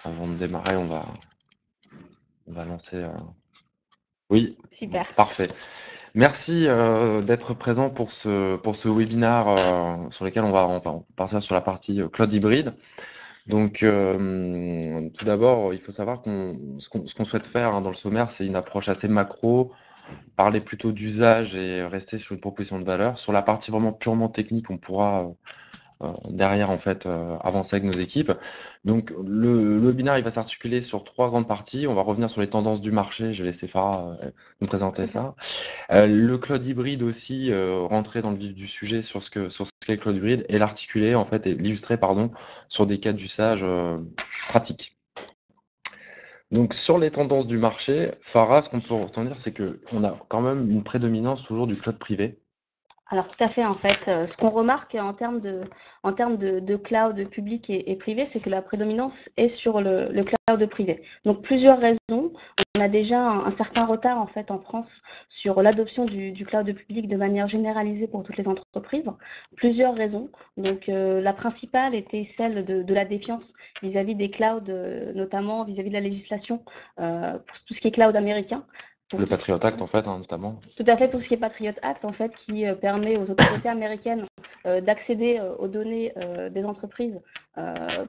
avant de démarrer, on va lancer. Oui, Super. parfait. Merci d'être présent pour ce webinaire sur lequel on va partir sur la partie cloud hybride. Donc, tout d'abord, il faut savoir ce qu'on souhaite faire dans le sommaire, c'est une approche assez macro, parler plutôt d'usage et rester sur une proposition de valeur. Sur la partie vraiment purement technique, on pourra derrière en fait avancer avec nos équipes. Donc le webinaire il va s'articuler sur 3 grandes parties. On va revenir sur les tendances du marché. Je vais laisser Farah nous présenter ça. Le cloud hybride aussi, rentrer dans le vif du sujet sur ce qu'est le cloud hybride et l'articuler en fait et l'illustrer pardon sur des cas d'usage pratiques. Donc sur les tendances du marché, Farah, ce qu'on peut retenir, c'est qu'on a quand même une prédominance toujours du cloud privé. Alors tout à fait, en fait, ce qu'on remarque en termes de cloud public et privé, c'est que la prédominance est sur le cloud privé. Donc plusieurs raisons. On a déjà un certain retard en fait en France sur l'adoption du cloud public de manière généralisée pour toutes les entreprises. Plusieurs raisons. Donc la principale était celle de la défiance vis-à-vis des clouds, notamment vis-à-vis de la législation pour tout ce qui est cloud américain. Le Patriot Act, en fait, notamment. Tout à fait, tout ce qui est Patriot Act, en fait, qui permet aux autorités américaines d'accéder aux données des entreprises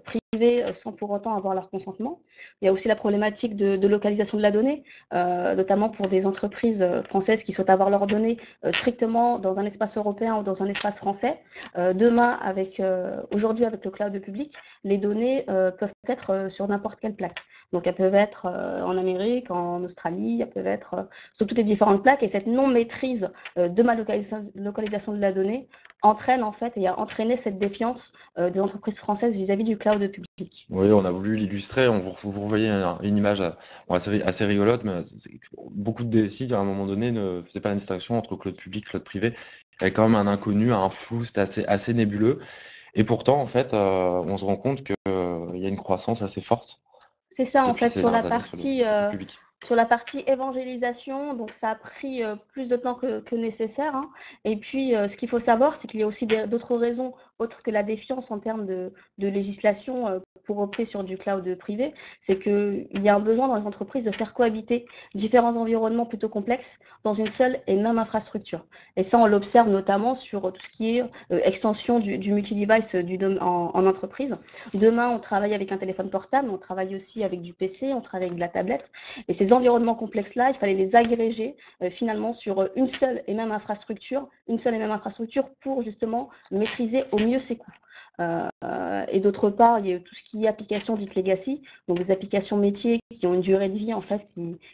privées sans pour autant avoir leur consentement. Il y a aussi la problématique de localisation de la donnée, notamment pour des entreprises françaises qui souhaitent avoir leurs données strictement dans un espace européen ou dans un espace français. Demain, aujourd'hui, avec le cloud public, les données peuvent être sur n'importe quelle plaque. Donc, elles peuvent être en Amérique, en Australie, elles peuvent être sur toutes les différentes plaques, et cette non-maîtrise de ma localisation de la donnée entraîne en fait et a entraîné cette défiance des entreprises françaises vis-à-vis du cloud public. Oui, on a voulu l'illustrer. Vous voyez une image assez rigolote, mais beaucoup de DSI, à un moment donné, ne faisaient pas la distinction entre cloud public et cloud privé. Il y avait quand même un inconnu, un flou, c'était assez nébuleux. Et pourtant, en fait, on se rend compte qu'il y a une croissance assez forte. C'est ça, en Depuis fait, ces sur la dernières années partie sur le public. sur la partie évangélisation, donc ça a pris plus de temps que nécessaire. Hein. Et puis, ce qu'il faut savoir, c'est qu'il y a aussi d'autres raisons, autres que la défiance en termes de législation pour opter sur du cloud privé. C'est qu'il y a un besoin dans les entreprises de faire cohabiter différents environnements plutôt complexes dans une seule et même infrastructure. Et ça, on l'observe notamment sur tout ce qui est extension du multi-device en entreprise. Demain, on travaille avec un téléphone portable, on travaille aussi avec du PC, on travaille avec de la tablette. Et ces environnements complexes-là, il fallait les agréger finalement sur une seule et même infrastructure pour justement maîtriser au mieux ses coûts. Et d'autre part, il y a tout ce qui est applications dites legacy, donc des applications métiers qui ont une durée de vie en fait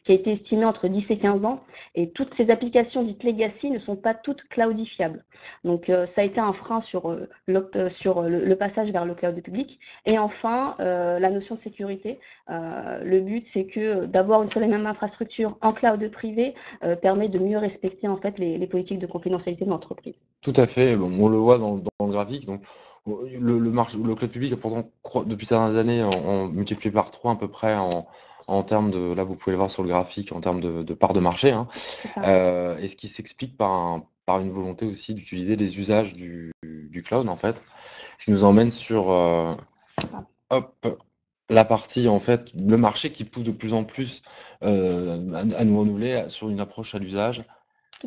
qui a été estimée entre 10 et 15 ans. Et toutes ces applications dites legacy ne sont pas toutes cloudifiables. Donc ça a été un frein sur le passage vers le cloud public. Et enfin, la notion de sécurité. Le but, c'est que d'avoir une seule et même infrastructure en cloud privé permet de mieux respecter en fait les politiques de confidentialité de l'entreprise. Tout à fait. Bon, on le voit dans le graphique. Donc, le cloud public a pourtant, depuis ces dernières années, on multiplié par 3 à peu près en termes de, là vous pouvez le voir sur le graphique, en termes de part de marché. Hein. Et ce qui s'explique par une volonté aussi d'utiliser les usages du cloud, en fait. Ce qui nous emmène sur la partie, en fait, le marché qui pousse de plus en plus à nous renouveler sur une approche à l'usage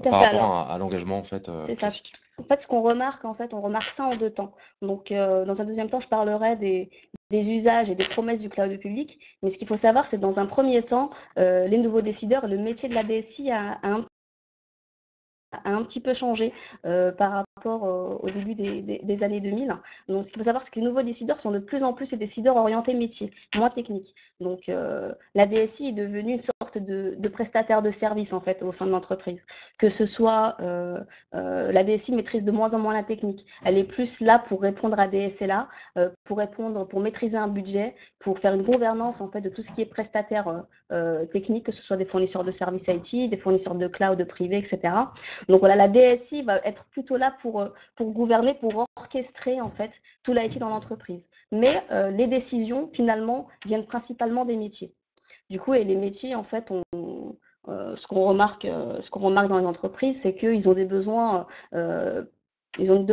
par rapport à l'engagement en fait, classique. En fait, ce qu'on remarque, on remarque ça en deux temps. Donc, dans un deuxième temps, je parlerai des usages et des promesses du cloud public. Mais ce qu'il faut savoir, c'est que dans un premier temps, les nouveaux décideurs, le métier de la DSI a un petit peu changé par rapport au début des années 2000. Donc, ce qu'il faut savoir, c'est que les nouveaux décideurs sont de plus en plus des décideurs orientés métier, moins techniques. Donc, la DSI est devenue une sorte de prestataire de service en fait au sein de l'entreprise. Que ce soit la DSI maîtrise de moins en moins la technique. Elle est plus là pour répondre à des SLA, pour maîtriser un budget, pour faire une gouvernance en fait de tout ce qui est prestataire technique, que ce soit des fournisseurs de services IT, des fournisseurs de cloud privés, etc. Donc voilà, la DSI va être plutôt là pour gouverner, pour orchestrer en fait tout l'IT dans l'entreprise. Mais les décisions finalement viennent principalement des métiers. Du coup, et les métiers en fait ce qu'on remarque dans les entreprises, c'est qu'ils ont des besoins Ils ont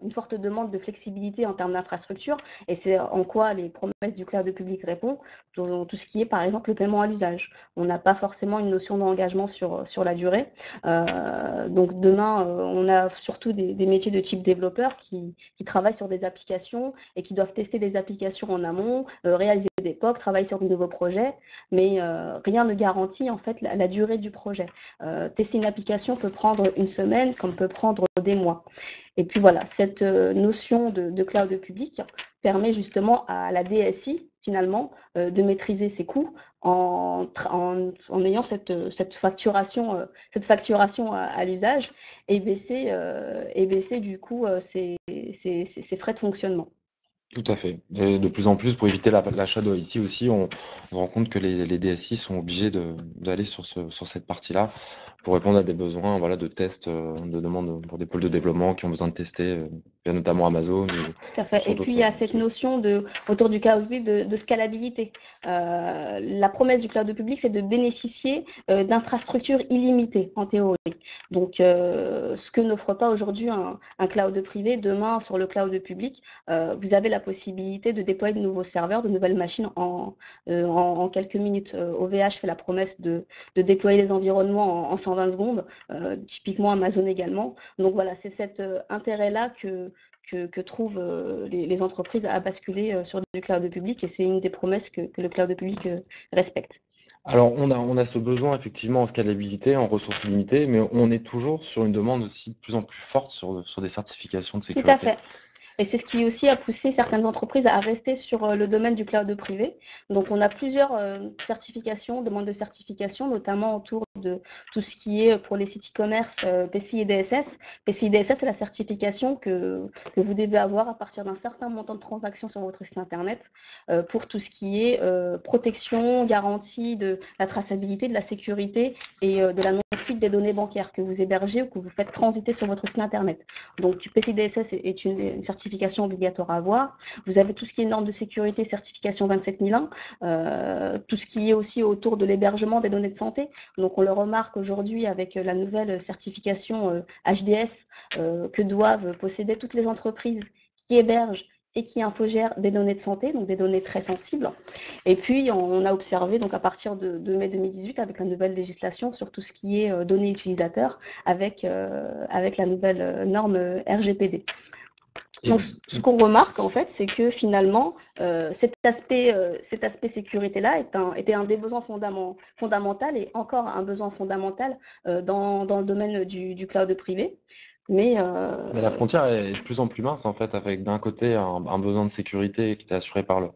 une forte demande de flexibilité en termes d'infrastructure, et c'est en quoi les promesses du cloud public répondent, tout ce qui est par exemple le paiement à l'usage. On n'a pas forcément une notion d'engagement sur la durée. Donc demain, on a surtout des métiers de type développeur qui travaillent sur des applications et qui doivent tester des applications en amont, réaliser des POC, travailler sur de nouveaux projets, mais rien ne garantit en fait la durée du projet. Tester une application peut prendre une semaine comme peut prendre des mois. Et puis voilà, cette notion de cloud public permet justement à la DSI, finalement, de maîtriser ses coûts en ayant cette facturation à l'usage et baisser du coup ses frais de fonctionnement. Tout à fait. Et de plus en plus, pour éviter l'achat de IT aussi, on se rend compte que les DSI sont obligés d'aller sur cette partie-là pour répondre à des besoins, voilà, de tests, de demandes pour des pôles de développement qui ont besoin de tester, via notamment Amazon Tout à fait. Et puis il y a cette notion autour du cloud public de scalabilité. La promesse du cloud public, c'est de bénéficier d'infrastructures illimitées en théorie. Donc, ce que n'offre pas aujourd'hui un cloud privé, demain sur le cloud public, vous avez la possibilité de déployer de nouveaux serveurs, de nouvelles machines en quelques minutes. OVH fait la promesse de déployer les environnements en 120 secondes, typiquement Amazon également. Donc voilà, c'est cet intérêt-là que trouvent les entreprises à basculer sur du cloud public, et c'est une des promesses que le cloud public respecte. Alors, on a ce besoin effectivement en scalabilité, en ressources limitées, mais on est toujours sur une demande aussi de plus en plus forte sur des certifications de sécurité. Tout à fait. Et c'est ce qui aussi a poussé certaines entreprises à rester sur le domaine du cloud privé. Donc, on a plusieurs certifications, demandes de certification, notamment autour de tout ce qui est pour les sites e-commerce, PCI DSS. PCI DSS, c'est la certification que vous devez avoir à partir d'un certain montant de transactions sur votre site internet pour tout ce qui est protection, garantie de la traçabilité, de la sécurité et de la non-fuite des données bancaires que vous hébergez ou que vous faites transiter sur votre site internet. Donc, PCI DSS est une certification obligatoire à avoir. Vous avez tout ce qui est normes de sécurité, certification 27001, tout ce qui est aussi autour de l'hébergement des données de santé. Donc on le remarque aujourd'hui avec la nouvelle certification HDS que doivent posséder toutes les entreprises qui hébergent et qui infogèrent des données de santé, donc des données très sensibles. Et puis, on a observé, donc à partir de mai 2018, avec la nouvelle législation sur tout ce qui est données utilisateurs, avec la nouvelle norme RGPD. Donc, ce qu'on remarque, en fait, c'est que finalement, cet aspect sécurité-là était un des besoins fondamentaux et encore un besoin fondamental dans le domaine du cloud privé. Mais la frontière est de plus en plus mince, en fait, avec d'un côté un besoin de sécurité qui était assuré par le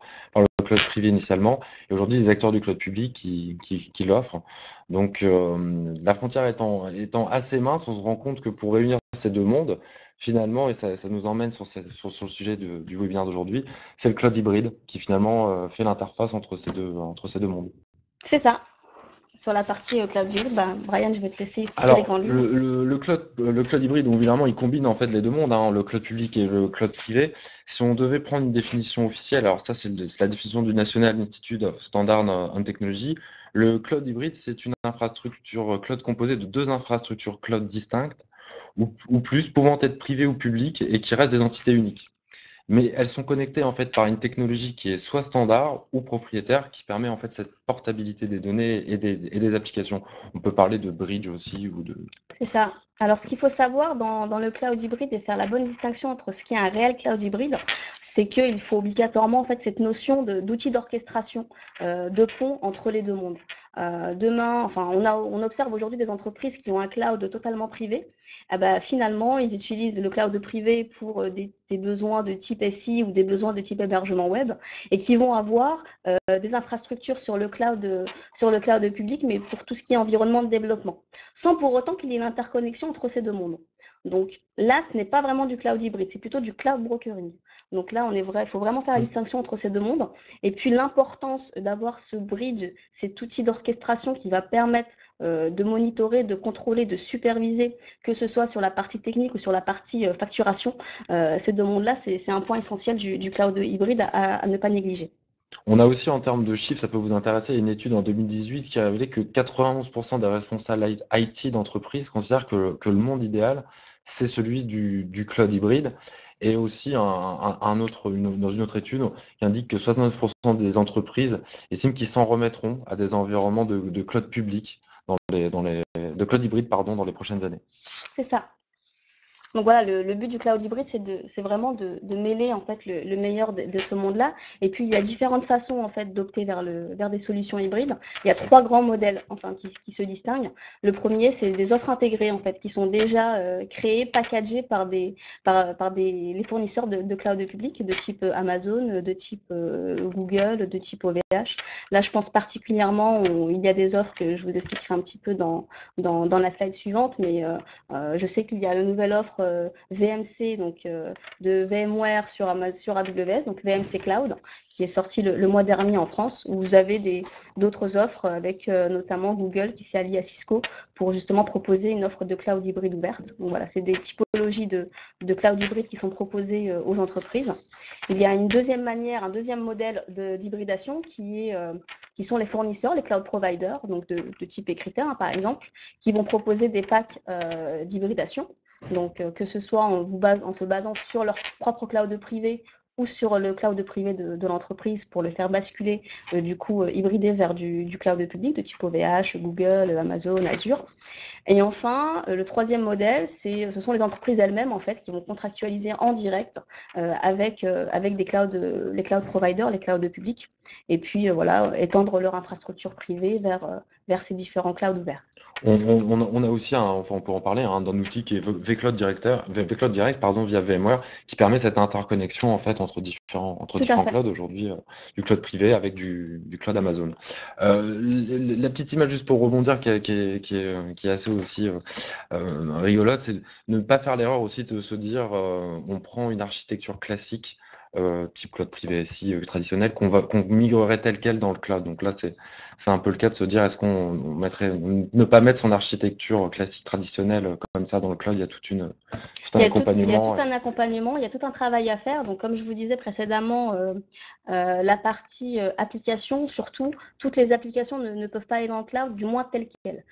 cloud privé initialement, et aujourd'hui les acteurs du cloud public qui l'offrent. Donc, la frontière étant assez mince, on se rend compte que pour réunir ces deux mondes, finalement, et ça nous emmène sur le sujet du webinaire d'aujourd'hui, c'est le cloud hybride qui finalement fait l'interface entre ces deux mondes. C'est ça. Sur la partie cloud hybride, Brian, je vais te laisser expliquer Alors, les grandes lignes. le cloud hybride, donc évidemment, il combine en fait les deux mondes, hein, le cloud public et le cloud privé. Si on devait prendre une définition officielle, alors ça c'est la définition du National Institute of Standards and Technology, le cloud hybride, c'est une infrastructure cloud composée de deux infrastructures cloud distinctes ou plus, pouvant être privées ou publiques et qui restent des entités uniques. Mais elles sont connectées en fait par une technologie qui est soit standard ou propriétaire, qui permet en fait cette portabilité des données et des applications. On peut parler de bridge aussi ou de. C'est ça. Alors, ce qu'il faut savoir dans le cloud hybride et faire la bonne distinction entre ce qui est un réel cloud hybride, c'est qu'il faut obligatoirement en fait cette notion d'outil d'orchestration, de pont entre les deux mondes. Demain, enfin, on observe aujourd'hui des entreprises qui ont un cloud totalement privé. Finalement, ils utilisent le cloud privé pour des besoins de type SI ou des besoins de type hébergement web, et qui vont avoir des infrastructures sur le cloud public, mais pour tout ce qui est environnement de développement, sans pour autant qu'il y ait une interconnexion entre ces deux mondes. Donc là, ce n'est pas vraiment du cloud hybride, c'est plutôt du cloud brokering. Donc là, il faut vraiment faire la distinction entre ces deux mondes. Et puis l'importance d'avoir ce bridge, cet outil d'orchestration qui va permettre de monitorer, de contrôler, de superviser, que ce soit sur la partie technique ou sur la partie facturation. Ces deux mondes-là, c'est un point essentiel du cloud hybride à ne pas négliger. On a aussi, en termes de chiffres, ça peut vous intéresser, une étude en 2018 qui a révélé que 91% des responsables IT d'entreprise considèrent que le monde idéal, c'est celui du cloud hybride et aussi dans une autre étude qui indique que 69% des entreprises estiment qu'ils s'en remettront à des environnements de cloud public de cloud hybride, pardon, dans les prochaines années. C'est ça. Donc voilà, le but du cloud hybride, c'est vraiment de mêler en fait le meilleur de ce monde-là. Et puis il y a différentes façons en fait d'opter vers des solutions hybrides. Il y a 3 grands modèles enfin qui se distinguent. Le premier, c'est des offres intégrées en fait qui sont déjà créées, packagées par les fournisseurs de cloud public de type Amazon, de type Google, de type OVH. Là, je pense particulièrement il y a des offres que je vous expliquerai un petit peu dans la slide suivante, mais je sais qu'il y a la nouvelle offre VMC, donc de VMware sur AWS, donc VMC Cloud, qui est sortie le mois dernier en France, où vous avez d'autres offres avec notamment Google qui s'est allié à Cisco pour justement proposer une offre de cloud hybride ouverte. Donc voilà, c'est des typologies de cloud hybride qui sont proposées aux entreprises. Il y a une deuxième manière, un deuxième modèle d'hybridation qui sont les fournisseurs, les cloud providers, donc de type Écriteir par exemple, qui vont proposer des packs d'hybridation. Donc, que ce soit en se basant sur leur propre cloud privé ou sur le cloud privé de l'entreprise pour le faire basculer, du coup, hybrider vers du cloud public de type OVH, Google, Amazon, Azure. Et enfin, le troisième modèle, ce sont les entreprises elles-mêmes en fait qui vont contractualiser en direct avec les cloud providers, les clouds publics, et puis voilà, étendre leur infrastructure privée vers ces différents clouds ouverts. On a aussi enfin on peut en parler, un outil qui est vCloud Direct, pardon, via VMware, qui permet cette interconnexion en fait entre différents clouds aujourd'hui, du cloud privé avec du cloud Amazon. La petite image juste pour rebondir qui est assez aussi rigolote, c'est ne pas faire l'erreur aussi de se dire on prend une architecture classique type cloud privé SI traditionnel qu'on migrerait tel quel dans le cloud. Donc là, c'est un peu le cas de se dire est-ce qu'on ne pas mettre son architecture classique traditionnelle comme ça dans le cloud. Il y a tout un accompagnement. Il y a tout un accompagnement, il y a tout un travail à faire. Donc, comme je vous disais précédemment, la partie application, surtout, toutes les applications ne peuvent pas aller dans le cloud, du moins telles quelles.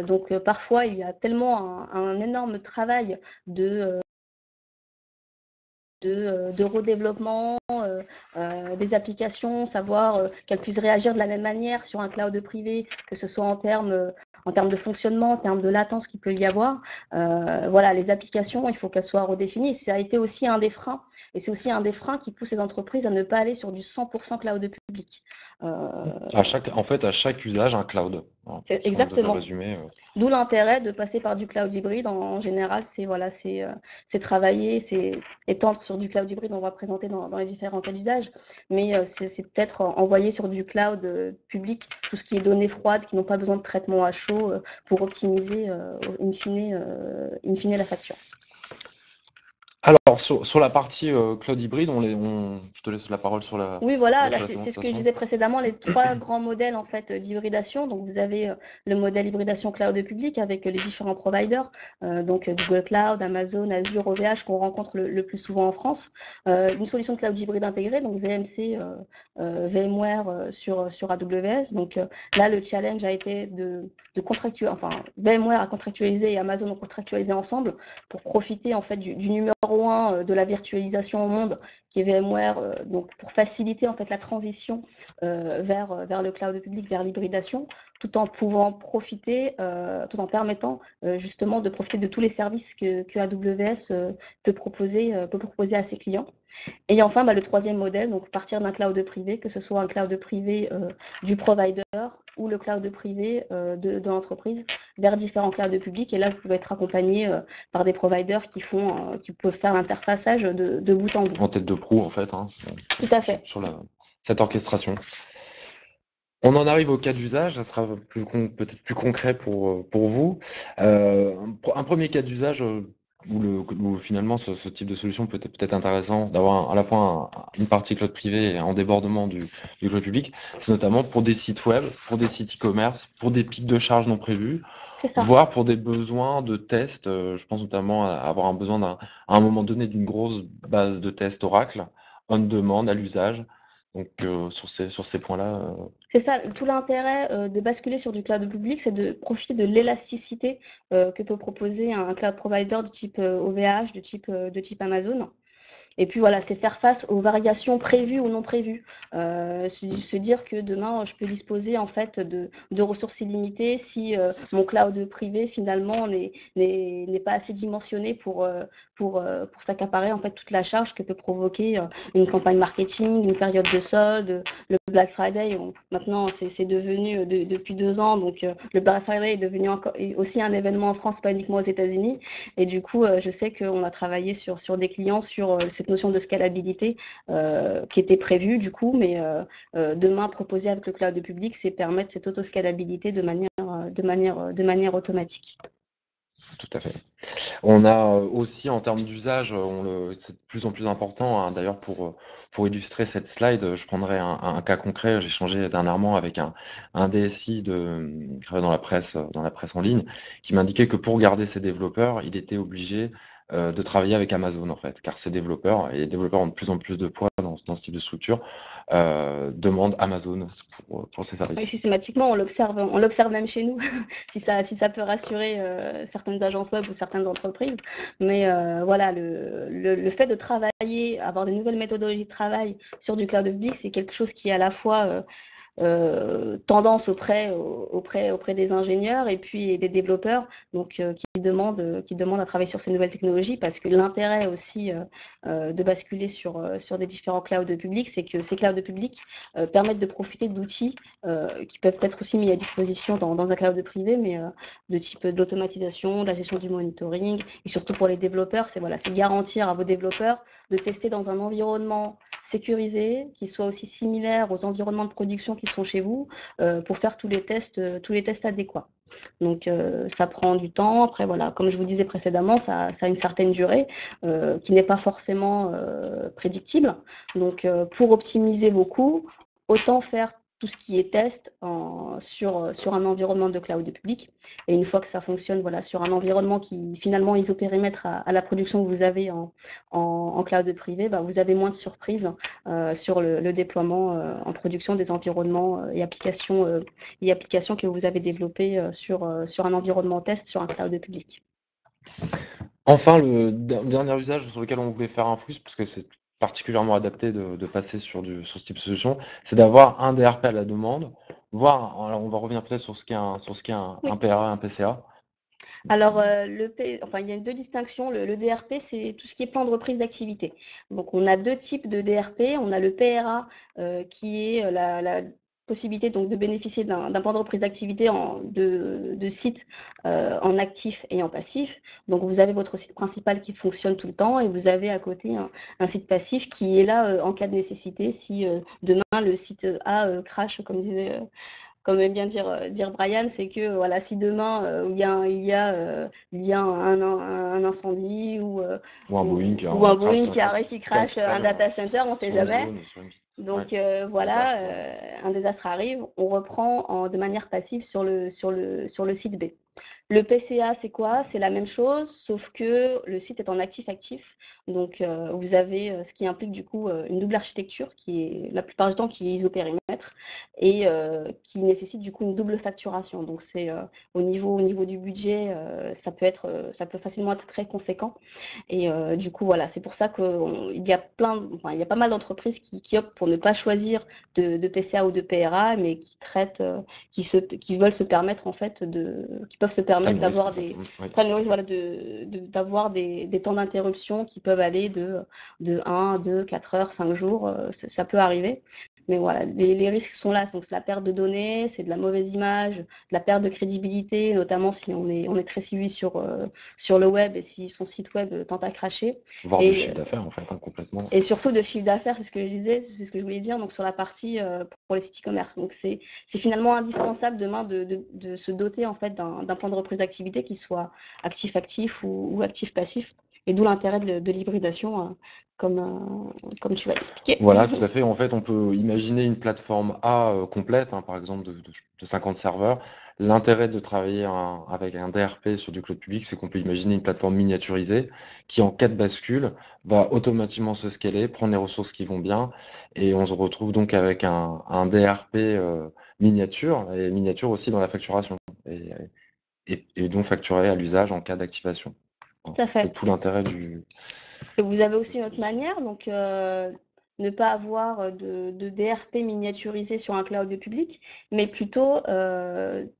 Donc, parfois, il y a tellement un énorme travail de redéveloppement des applications, savoir qu'elles puissent réagir de la même manière sur un cloud privé, que ce soit en termes de fonctionnement, en termes de latence qu'il peut y avoir. Voilà, les applications, il faut qu'elles soient redéfinies. Ça a été aussi un des freins, et c'est aussi un des freins qui pousse les entreprises à ne pas aller sur du 100% cloud public. En fait, à chaque usage, un cloud. C'est exactement. D'où l'intérêt de passer par du cloud hybride. En général, c'est travailler, c'est étendre sur du cloud hybride, on va présenter dans les différents cas d'usage, mais c'est peut-être envoyer sur du cloud public tout ce qui est données froides qui n'ont pas besoin de traitement à chaud pour optimiser in fine la facture. Alors, sur la partie cloud hybride, je te laisse la parole sur la. Oui, voilà, c'est ce que je disais précédemment, les 3 grands modèles en fait d'hybridation. Donc, vous avez le modèle hybridation cloud public avec les différents providers, donc Google Cloud, Amazon, Azure, OVH qu'on rencontre le plus souvent en France. Une solution de cloud hybride intégrée, donc VMC, VMware sur AWS. Donc là, le challenge a été de contractualiser, enfin VMware a contractualisé et Amazon ont contractualisé ensemble pour profiter en fait du numéro 1 de la virtualisation au monde, qui est VMware, donc pour faciliter en fait la transition vers le cloud public, vers l'hybridation, tout en pouvant profiter, tout en permettant justement de profiter de tous les services que AWS peut proposer à ses clients. Et enfin, le troisième modèle, donc partir d'un cloud privé, que ce soit un cloud privé du provider ou le cloud privé de l'entreprise, vers différents clouds publics. Et là, vous pouvez être accompagné par des providers qui peuvent faire l'interfaçage de bout en bout. En tête de proue, en fait. Tout à fait. Sur cette orchestration. On en arrive au cas d'usage, ça sera peut-être plus concret pour vous. Un premier cas d'usage où finalement ce type de solution peut être intéressant d'avoir à la fois une partie cloud privé et un débordement du cloud public, c'est notamment pour des sites web, pour des sites e-commerce, pour des pics de charge non prévus, voire pour des besoins de tests. Je pense notamment à avoir un besoin à un moment donné d'une grosse base de tests Oracle, on demand, à l'usage. Donc sur ces points-là. C'est ça, tout l'intérêt de basculer sur du cloud public, c'est de profiter de l'élasticité que peut proposer un cloud provider de type OVH, de type Amazon. Et puis voilà, c'est faire face aux variations prévues ou non prévues. Se dire que demain, je peux disposer en fait de ressources illimitées si mon cloud privé finalement n'est pas assez dimensionné pour s'accaparer en fait toute la charge que peut provoquer une campagne marketing, une période de solde, le Black Friday. Maintenant, c'est devenu depuis 2 ans, donc le Black Friday est devenu aussi un événement en France, pas uniquement aux États-Unis. Et du coup, je sais qu'on a travaillé sur des clients sur cette notion de scalabilité qui était prévue du coup, mais demain proposer avec le cloud public, c'est permettre cette autoscalabilité de manière automatique. Tout à fait. On a aussi en termes d'usage, c'est de plus en plus important, hein. D'ailleurs pour illustrer cette slide, je prendrai un cas concret. J'ai échangé dernièrement avec un DSI qui travaille dans la presse en ligne, qui m'indiquait que pour garder ses développeurs, il était obligé, de travailler avec Amazon en fait. Car ces développeurs et les développeurs ont de plus en plus de poids dans ce type de structure, demandent Amazon pour ces Oui, services. systématiquement, on l'observe même chez nous, si ça peut rassurer certaines agences web ou certaines entreprises. Mais voilà, le fait de travailler, avoir de nouvelles méthodologies de travail sur du cloud public, c'est quelque chose qui est à la fois tendance auprès des ingénieurs et puis des développeurs, donc qui demandent à travailler sur ces nouvelles technologies, parce que l'intérêt aussi de basculer sur des différents clouds publics, c'est que ces clouds publics permettent de profiter d'outils qui peuvent être aussi mis à disposition dans un cloud privé, mais de type de l'automatisation, de la gestion du monitoring, et surtout pour les développeurs, c'est garantir à vos développeurs de tester dans un environnement sécurisé, qui soit aussi similaire aux environnements de production qui sont chez vous, pour faire tous les tests adéquats. Donc ça prend du temps. Après voilà, comme je vous disais précédemment, ça a une certaine durée qui n'est pas forcément prédictible. Donc pour optimiser vos coûts, autant faire tout ce qui est test sur un environnement de cloud public. Et une fois que ça fonctionne, voilà, sur un environnement qui finalement isopérimètre à la production que vous avez en cloud privé, bah, vous avez moins de surprises sur le déploiement en production des environnements et applications que vous avez développées sur un environnement test sur un cloud public. Enfin, le dernier usage sur lequel on voulait faire un focus, parce que c'est particulièrement adapté de passer sur ce type de solution, c'est d'avoir un DRP à la demande, voire, alors on va revenir peut-être sur ce qu'est un Oui. PRA, un PCA. Alors, il y a 2 distinctions. Le DRP, c'est tout ce qui est plan de reprise d'activité. Donc, on a 2 types de DRP. On a le PRA, qui est la possibilité donc de bénéficier d'un plan de reprise d'activité de site en actif et en passif. Donc, vous avez votre site principal qui fonctionne tout le temps et vous avez à côté un site passif qui est là en cas de nécessité si demain le site A crash, comme aime bien dire Brian, c'est que voilà, si demain il y a un incendie ou un Boeing qui arrive, qui crash un data center, on ne sait jamais. Donc voilà, un désastre arrive, on reprend de manière passive sur le site B. Le PCA, c'est quoi? C'est la même chose, sauf que le site est en actif-actif. Donc, vous avez ce qui implique du coup une double architecture qui est la plupart du temps qui est isopérimètre et qui nécessite du coup une double facturation. Donc, c'est au niveau du budget, ça peut facilement être très conséquent. Et du coup, voilà, c'est pour ça qu'il y a il y a pas mal d'entreprises qui optent pour ne pas choisir de PCA ou de PRA, mais qui veulent se permettre en fait qui peuvent se permettre d'avoir d'avoir des temps d'interruption qui peuvent aller de 1, 2, 4 heures, 5 jours, ça peut arriver. Mais voilà, les risques sont là, donc c'est la perte de données, c'est de la mauvaise image, de la perte de crédibilité, notamment si on est très suivi sur le web et si son site web tente à cracher. Voire du chiffre d'affaires en fait, complètement. Et surtout de chiffre d'affaires, c'est ce que je disais, c'est ce que je voulais dire, donc sur la partie pour les sites e-commerce. Donc c'est finalement indispensable demain de se doter en fait d'un plan de reprise d'activité qui soit actif-actif ou actif-passif. et d'où l'intérêt de l'hybridation, comme tu vas expliquer. Voilà, tout à fait. En fait, on peut imaginer une plateforme A complète, hein, par exemple de 50 serveurs. L'intérêt de travailler avec un DRP sur du cloud public, c'est qu'on peut imaginer une plateforme miniaturisée qui, en cas de bascule, va automatiquement se scaler, prendre les ressources qui vont bien, et on se retrouve donc avec un DRP miniature, et miniature aussi dans la facturation, et donc facturé à l'usage en cas d'activation. Tout à C'est fait. tout l'intérêt du... Et vous avez aussi une autre manière, donc ne pas avoir de DRP miniaturisé sur un cloud public, mais plutôt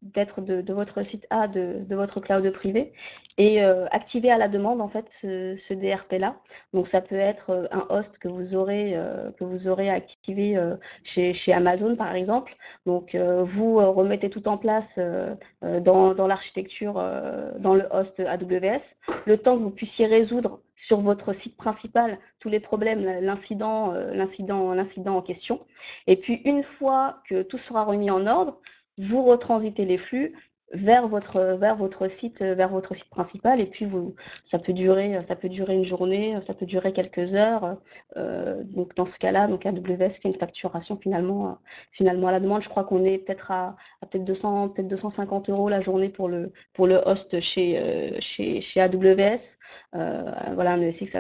d'être de votre site A, de votre cloud privé, et activer à la demande en fait ce DRP-là. Donc ça peut être un host que vous aurez activé chez Amazon par exemple. Donc vous remettez tout en place dans l'architecture, dans le host AWS, le temps que vous puissiez résoudre sur votre site principal tous les problèmes, l'incident en question. Et puis, une fois que tout sera remis en ordre, vous retransitez les flux vers votre site principal. Et puis, ça peut durer une journée, ça peut durer quelques heures. Donc, dans ce cas-là, donc AWS fait une facturation finalement à la demande. Je crois qu'on est peut-être à peut-être 250 € la journée pour le host chez AWS. Voilà, un ESX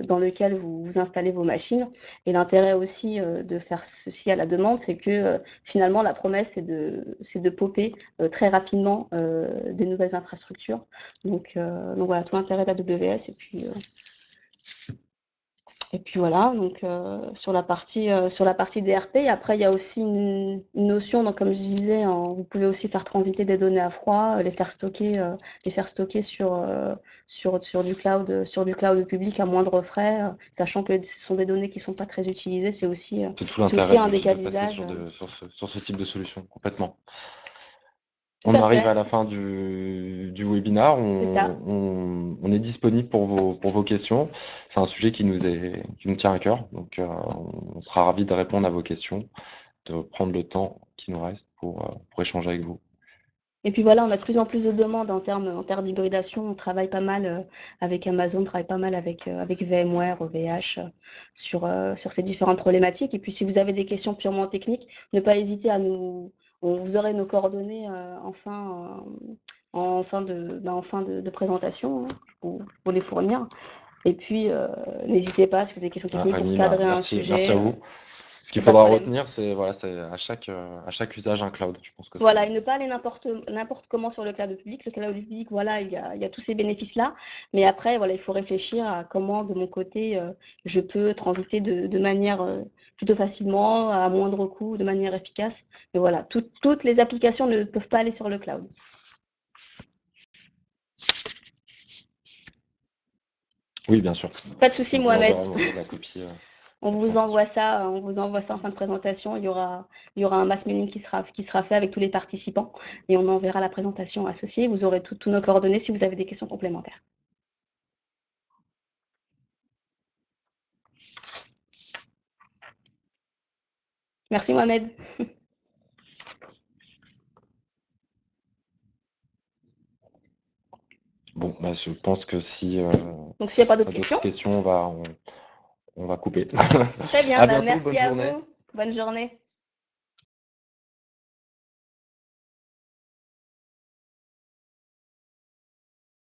dans lequel vous installez vos machines. Et l'intérêt aussi de faire ceci à la demande, c'est que finalement, la promesse, c'est de popper très rapidement des nouvelles infrastructures. Donc voilà, tout l'intérêt d'AWS. Et puis voilà, donc sur la partie DRP. Après, il y a aussi une notion, donc comme je disais, vous pouvez aussi faire transiter des données à froid, les faire stocker sur du cloud public à moindre frais, sachant que ce sont des données qui ne sont pas très utilisées. C'est aussi tout l'intérêt un des cas de passer d'usage. sur ce type de solution, complètement. Tout On à arrive fait. à la fin du webinaire. C'est ça. On est disponible pour vos questions. C'est un sujet qui nous tient à cœur. Donc, on sera ravis de répondre à vos questions, de prendre le temps qui nous reste pour échanger avec vous. Et puis voilà, on a de plus en plus de demandes en termes d'hybridation. On travaille pas mal avec Amazon, on travaille pas mal avec VMware, OVH sur ces différentes problématiques. Et puis si vous avez des questions purement techniques, ne pas hésiter à vous aurez nos coordonnées en fin de présentation, hein, pour les fournir. Et puis n'hésitez pas si vous avez des questions techniques pour Rémi, cadrer un merci sujet. à vous. Ce qu'il Pas de faudra problème. retenir, c'est à chaque usage un cloud. Je pense que Voilà, et ne pas aller n'importe comment sur le cloud public. Le cloud public, voilà, il y a tous ces bénéfices-là. Mais après, voilà, il faut réfléchir à comment, de mon côté, je peux transiter de manière plutôt facilement, à moindre coût, de manière efficace. Mais voilà, toutes les applications ne peuvent pas aller sur le cloud. Oui, bien sûr. Pas de souci, Mohamed. La copie, On vous envoie ça en fin de présentation. Il y aura un mass mailing qui sera fait avec tous les participants et on enverra la présentation associée. Vous aurez tous nos coordonnées si vous avez des questions complémentaires. Merci Mohamed. Bon, je pense que donc s'il n'y a pas d'autres questions, on va couper. Très bien, À bientôt, merci bonne journée. vous. Bonne journée.